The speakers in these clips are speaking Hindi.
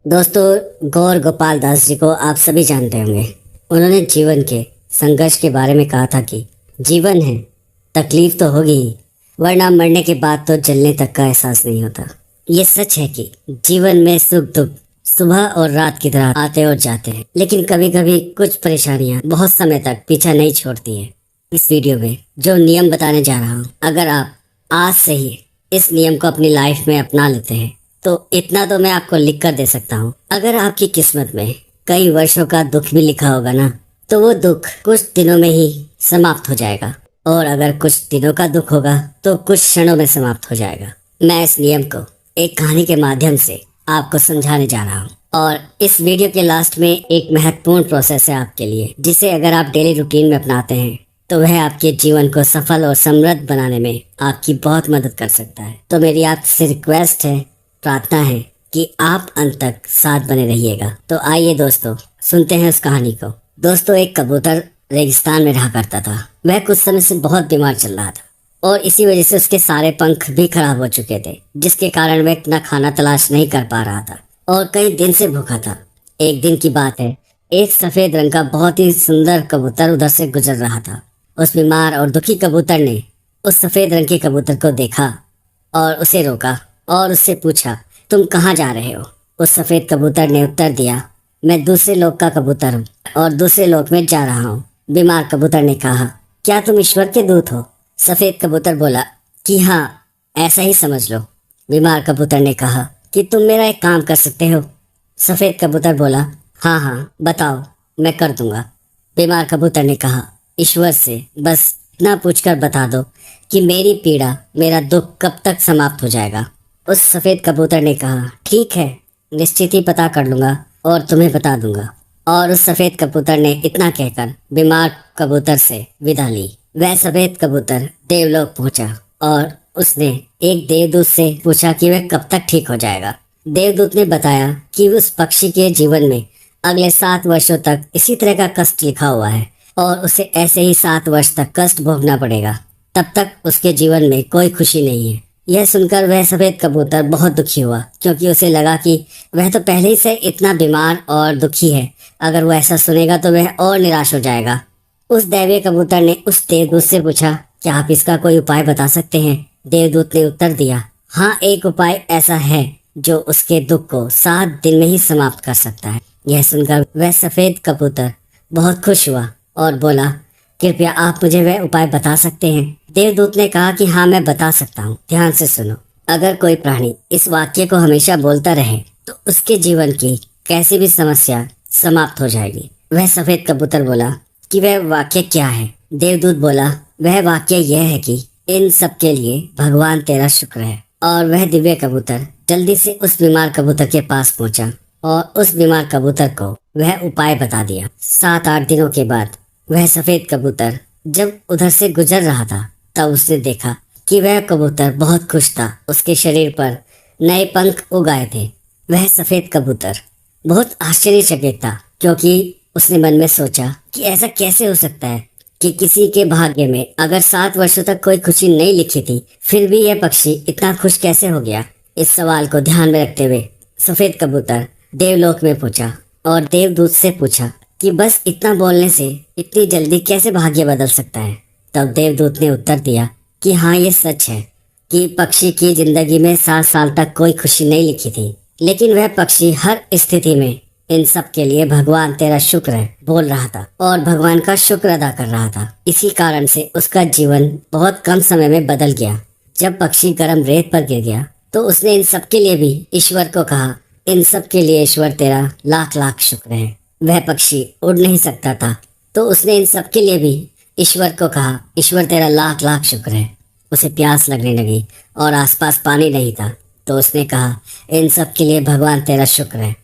दोस्तों, गौर गोपाल दास जी को आप सभी जानते होंगे। उन्होंने जीवन के संघर्ष के बारे में कहा था कि जीवन है, तकलीफ तो होगी ही, वरना मरने के बाद तो जलने तक का एहसास नहीं होता। ये सच है कि जीवन में सुख दुख सुबह और रात की तरह आते और जाते हैं, लेकिन कभी कभी कुछ परेशानियां बहुत समय तक पीछा नहीं छोड़ती है। इस वीडियो में जो नियम बताने जा रहा हूँ, अगर आप आज से ही इस नियम को अपनी लाइफ में अपना लेते हैं तो इतना तो मैं आपको लिख कर दे सकता हूँ। अगर आपकी किस्मत में कई वर्षों का दुख भी लिखा होगा ना, तो वो दुख कुछ दिनों में ही समाप्त हो जाएगा, और अगर कुछ दिनों का दुख होगा तो कुछ क्षणों में समाप्त हो जाएगा। मैं इस नियम को एक कहानी के माध्यम से आपको समझाने जा रहा हूँ, और इस वीडियो के लास्ट में एक महत्वपूर्ण प्रोसेस है आपके लिए, जिसे अगर आप डेली रूटीन में अपनाते हैं तो वह आपके जीवन को सफल और समृद्ध बनाने में आपकी बहुत मदद कर सकता है। तो मेरी आपसे रिक्वेस्ट है, प्रार्थना है कि आप अंत तक साथ बने रहिएगा। तो आइए दोस्तों, सुनते हैं उस कहानी को। दोस्तों, एक कबूतर रेगिस्तान में रहा करता था। वह कुछ समय से बहुत बीमार चल रहा था, और इसी वजह से उसके सारे पंख भी खराब हो चुके थे, जिसके कारण वह इतना खाना तलाश नहीं कर पा रहा था और कई दिन से भूखा था। एक दिन की बात है, एक सफेद रंग का बहुत ही सुंदर कबूतर उधर से गुजर रहा था। उस बीमार और दुखी कबूतर ने उस सफेद रंग के कबूतर को देखा और उसे रोका और उससे पूछा, तुम कहाँ जा रहे हो? उस सफेद कबूतर ने उत्तर दिया, मैं दूसरे लोक का कबूतर हूँ और दूसरे लोक में जा रहा हूँ। बीमार कबूतर ने कहा, क्या तुम ईश्वर के दूत हो? सफेद कबूतर बोला कि हाँ, ऐसा ही समझ लो। बीमार कबूतर ने कहा कि तुम मेरा एक काम कर सकते हो? सफेद कबूतर बोला, हाँ हाँ बताओ, मैं कर दूंगा। बीमार कबूतर ने कहा, ईश्वर से बस इतना पूछकर बता दो कि मेरी पीड़ा, मेरा दुख कब तक समाप्त हो जाएगा। उस सफेद कबूतर ने कहा, ठीक है, निश्चित ही पता कर लूंगा और तुम्हें बता दूंगा। और उस सफेद कबूतर ने इतना कहकर बीमार कबूतर से विदा ली। वह सफेद कबूतर देवलोक पहुंचा और उसने एक देवदूत से पूछा कि वह कब तक ठीक हो जाएगा। देवदूत ने बताया कि उस पक्षी के जीवन में अगले 7 वर्षों तक इसी तरह का कष्ट लिखा हुआ है और उसे ऐसे ही 7 वर्ष तक कष्ट भोगना पड़ेगा। तब तक उसके जीवन में कोई खुशी नहीं है। यह सुनकर वह सफेद कबूतर बहुत दुखी हुआ, क्योंकि उसे लगा कि वह तो पहले ही से इतना बीमार और दुखी है। अगर वो ऐसा सुनेगा तो वह और निराश हो जाएगा। उस दैवीय कबूतर ने उस देवदूत से पूछा, क्या आप इसका कोई उपाय बता सकते हैं? देवदूत ने उत्तर दिया, हाँ, एक उपाय ऐसा है जो उसके दुख को 7 दिन में ही समाप्त कर सकता है। यह सुनकर वह सफेद कबूतर बहुत खुश हुआ और बोला, कृपया आप मुझे वह उपाय बता सकते हैं? देवदूत ने कहा कि हाँ, मैं बता सकता हूँ, ध्यान से सुनो। अगर कोई प्राणी इस वाक्य को हमेशा बोलता रहे तो उसके जीवन की कैसी भी समस्या समाप्त हो जाएगी। वह सफेद कबूतर बोला कि वह वाक्य क्या है? देवदूत बोला, वह वाक्य यह है कि इन सब के लिए भगवान तेरा शुक्र है। और वह दिव्य कबूतर जल्दी से उस बीमार कबूतर के पास पहुंचा और उस बीमार कबूतर को वह उपाय बता दिया। 7-8 दिनों के बाद वह सफेद कबूतर जब उधर से गुजर रहा था, तब उसने देखा कि वह कबूतर बहुत खुश था। उसके शरीर पर नए पंख उग आए थे। वह सफेद कबूतर बहुत आश्चर्यचकित था, क्योंकि उसने मन में सोचा कि ऐसा कैसे हो सकता है कि किसी के भाग्य में अगर 7 वर्षों तक कोई खुशी नहीं लिखी थी, फिर भी यह पक्षी इतना खुश कैसे हो गया। इस सवाल को ध्यान में रखते हुए सफेद कबूतर देवलोक में पहुंचा और देवदूत से पूछा कि बस इतना बोलने से इतनी जल्दी कैसे भाग्य बदल सकता है। तब देवदूत ने उत्तर दिया कि हाँ, ये सच है कि पक्षी की जिंदगी में 7 साल तक कोई खुशी नहीं लिखी थी, लेकिन वह पक्षी हर स्थिति में इन सब के लिए भगवान तेरा शुक्र है बोल रहा था और भगवान का शुक्र अदा कर रहा था। इसी कारण से उसका जीवन बहुत कम समय में बदल गया। जब पक्षी गर्म रेत पर गिर गया तो उसने इन सब के लिए भी ईश्वर को कहा, इन सब के लिए ईश्वर तेरा लाख लाख शुक्र है। वह पक्षी उड़ नहीं सकता था, तो उसने इन सब के लिए भी ईश्वर को कहा, ईश्वर तेरा लाख लाख शुक्र है। उसे प्यास लगने लगी और आसपास पानी नहीं था, तो उसने कहा, इन सब के लिए भगवान तेरा शुक्र है।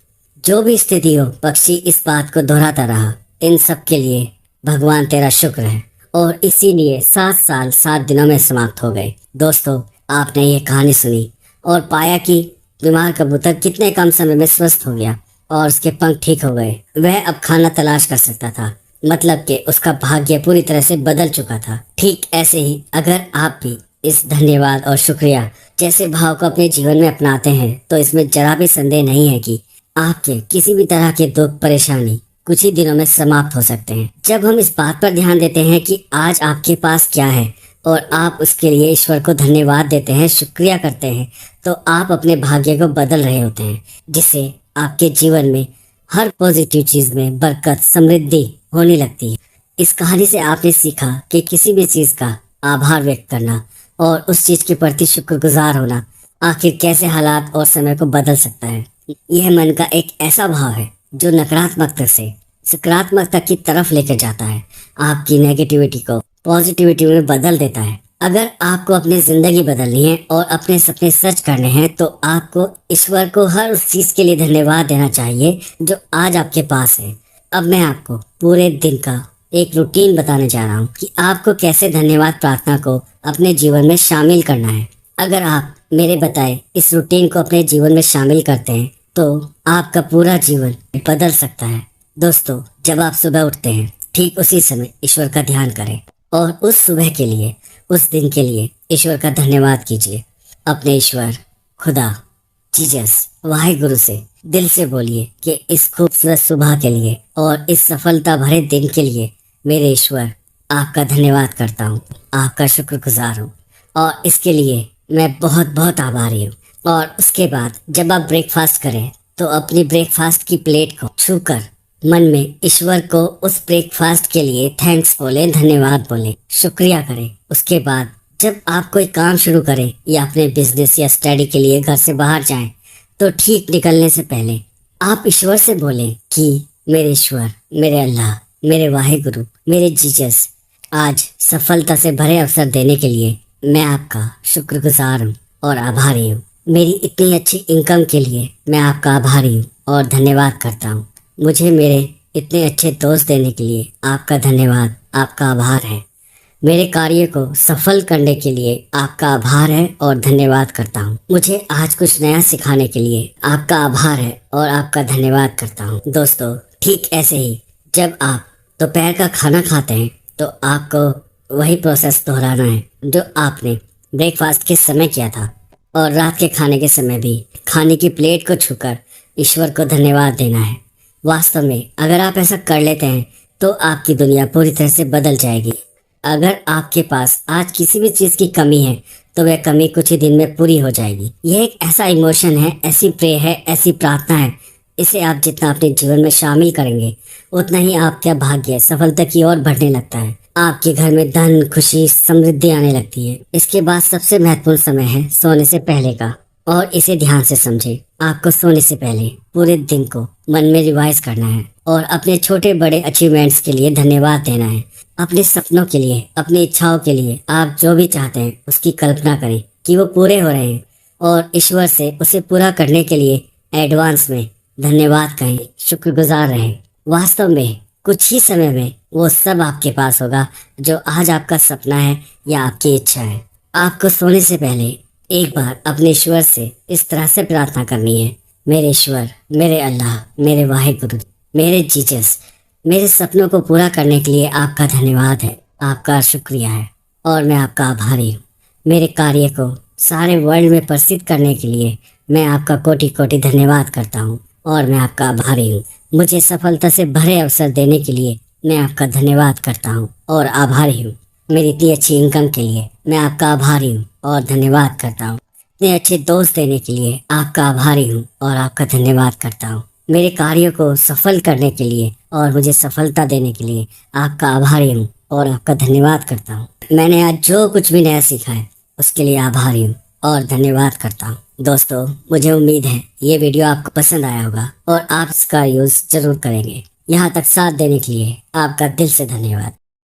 जो भी स्थिति हो, पक्षी इस बात को दोहराता रहा, इन सब के लिए भगवान तेरा शुक्र है। और इसीलिए 7 साल 7 दिनों में समाप्त हो गए। दोस्तों, आपने ये कहानी सुनी और पाया कि बीमार कबूतर कितने कम समय में स्वस्थ हो गया और उसके पंख ठीक हो गए। वह अब खाना तलाश कर सकता था, मतलब कि उसका भाग्य पूरी तरह से बदल चुका था। ठीक ऐसे ही अगर आप भी इस धन्यवाद और शुक्रिया जैसे भाव को अपने जीवन में अपनाते हैं, तो इसमें जरा भी संदेह नहीं है कि आपके किसी भी तरह के दुख परेशानी कुछ ही दिनों में समाप्त हो सकते हैं। जब हम इस बात पर ध्यान देते हैं कि आज आपके पास क्या है और आप उसके लिए ईश्वर को धन्यवाद देते हैं, शुक्रिया करते हैं, तो आप अपने भाग्य को बदल रहे होते हैं, जिससे आपके जीवन में हर पॉजिटिव चीज में बरकत समृद्धि होने लगती है। इस कहानी से आपने सीखा कि किसी भी चीज का आभार व्यक्त करना और उस चीज के प्रति शुक्रगुजार होना आखिर कैसे हालात और समय को बदल सकता है। यह मन का एक ऐसा भाव है जो नकारात्मकता से सकारात्मकता की तरफ लेकर जाता है, आपकी नेगेटिविटी को पॉजिटिविटी में बदल देता है। अगर आपको अपनी जिंदगी बदलनी है और अपने सपने सच करने हैं तो आपको ईश्वर को हर उस चीज के लिए धन्यवाद देना चाहिए जो आज आपके पास है। अब मैं आपको पूरे दिन का एक रूटीन बताने जा रहा हूँ कि आपको कैसे धन्यवाद प्रार्थना को अपने जीवन में शामिल करना है। अगर आप मेरे बताए इस रूटीन को अपने जीवन में शामिल करते हैं तो आपका पूरा जीवन बदल सकता है। दोस्तों, जब आप सुबह उठते हैं ठीक उसी समय ईश्वर का ध्यान करें और उस सुबह के लिए, उस दिन के लिए ईश्वर का धन्यवाद कीजिए। अपने ईश्वर, खुदा, जीसस, वाहिगुरु से दिल से बोलिए कि इस खूबसूरत सुबह के लिए और इस सफलता भरे दिन के लिए मेरे ईश्वर आपका धन्यवाद करता हूँ, आपका शुक्रगुजार हूँ और इसके लिए मैं बहुत बहुत आभारी हूँ। और उसके बाद जब आप ब्रेकफास्ट करें तो अपनी ब्रेकफास्ट की प्लेट को छूकर मन में ईश्वर को उस ब्रेकफास्ट के लिए थैंक्स बोले, धन्यवाद बोले, शुक्रिया करें। उसके बाद जब आप कोई काम शुरू करें या अपने बिजनेस या स्टडी के लिए घर से बाहर जाएं तो ठीक निकलने से पहले आप ईश्वर से बोलें कि मेरे ईश्वर, मेरे अल्लाह, मेरे वाहिगुरु, मेरे जीसस, आज सफलता से भरे अवसर देने के लिए मैं आपका शुक्रगुजार हूँ और आभारी हूँ। मेरी इतनी अच्छी इनकम के लिए मैं आपका आभारी हूँ और धन्यवाद करता हूँ। मुझे मेरे इतने अच्छे दोस्त देने के लिए आपका धन्यवाद, आपका आभार है। मेरे कार्य को सफल करने के लिए आपका आभार है और धन्यवाद करता हूँ। मुझे आज कुछ नया सिखाने के लिए आपका आभार है और आपका धन्यवाद करता हूँ। दोस्तों, ठीक ऐसे ही जब आप दोपहर का खाना खाते हैं तो आपको वही प्रोसेस दोहराना है जो आपने ब्रेकफास्ट के समय किया था और रात के खाने के समय भी खाने की प्लेट को छूकर ईश्वर को धन्यवाद देना है। वास्तव में अगर आप ऐसा कर लेते हैं तो आपकी दुनिया पूरी तरह से बदल जाएगी। अगर आपके पास आज किसी भी चीज़ की कमी है तो वह कमी कुछ ही दिन में पूरी हो जाएगी। यह एक ऐसा इमोशन है, ऐसी प्रे है, ऐसी प्रार्थना है, इसे आप जितना अपने जीवन में शामिल करेंगे उतना ही आपका भाग्य सफलता की ओर बढ़ने लगता है। आपके घर में धन, खुशी, समृद्धि आने लगती है। इसके बाद सबसे महत्वपूर्ण समय है सोने से पहले का, और इसे ध्यान से समझें। आपको सोने से पहले पूरे दिन को मन में रिवाइज करना है और अपने छोटे बड़े अचीवमेंट्स के लिए धन्यवाद देना है। अपने सपनों के लिए, अपनी इच्छाओं के लिए आप जो भी चाहते हैं उसकी कल्पना करें कि वो पूरे हो रहे हैं और ईश्वर से उसे पूरा करने के लिए एडवांस में धन्यवाद कहें, शुक्रगुजार रहें। वास्तव में कुछ ही समय में वो सब आपके पास होगा जो आज आपका सपना है या आपकी इच्छा है। आपको सोने से पहले एक बार अपने ईश्वर से इस तरह से प्रार्थना करनी है, मेरे ईश्वर, मेरे अल्लाह, मेरे वाहिगुरु, मेरे जीसस, मेरे सपनों को पूरा करने के लिए आपका धन्यवाद है, आपका शुक्रिया है और मैं आपका आभारी हूँ। मेरे कार्य को सारे वर्ल्ड में प्रसिद्ध करने के लिए मैं आपका कोटि कोटि धन्यवाद करता हूँ और मैं आपका आभारी हूँ। मुझे सफलता से भरे अवसर देने के लिए मैं आपका धन्यवाद करता हूँ और आभारी हूँ। मेरी इतनी अच्छी इनकम के लिए मैं आपका आभारी हूँ और धन्यवाद करता हूँ। इतने अच्छे दोस्त देने के लिए आपका आभारी हूँ और आपका धन्यवाद करता हूँ। मेरे कार्यों को सफल करने के लिए और मुझे सफलता देने के लिए आपका आभारी हूँ और आपका धन्यवाद करता हूँ। मैंने आज जो कुछ भी नया सीखा है उसके लिए आभारी हूँ और धन्यवाद करता हूँ। दोस्तों, मुझे उम्मीद है ये वीडियो आपको पसंद आया होगा और आप इसका यूज़ जरूर करेंगे। यहाँ तक साथ देने के लिए आपका दिल से धन्यवाद।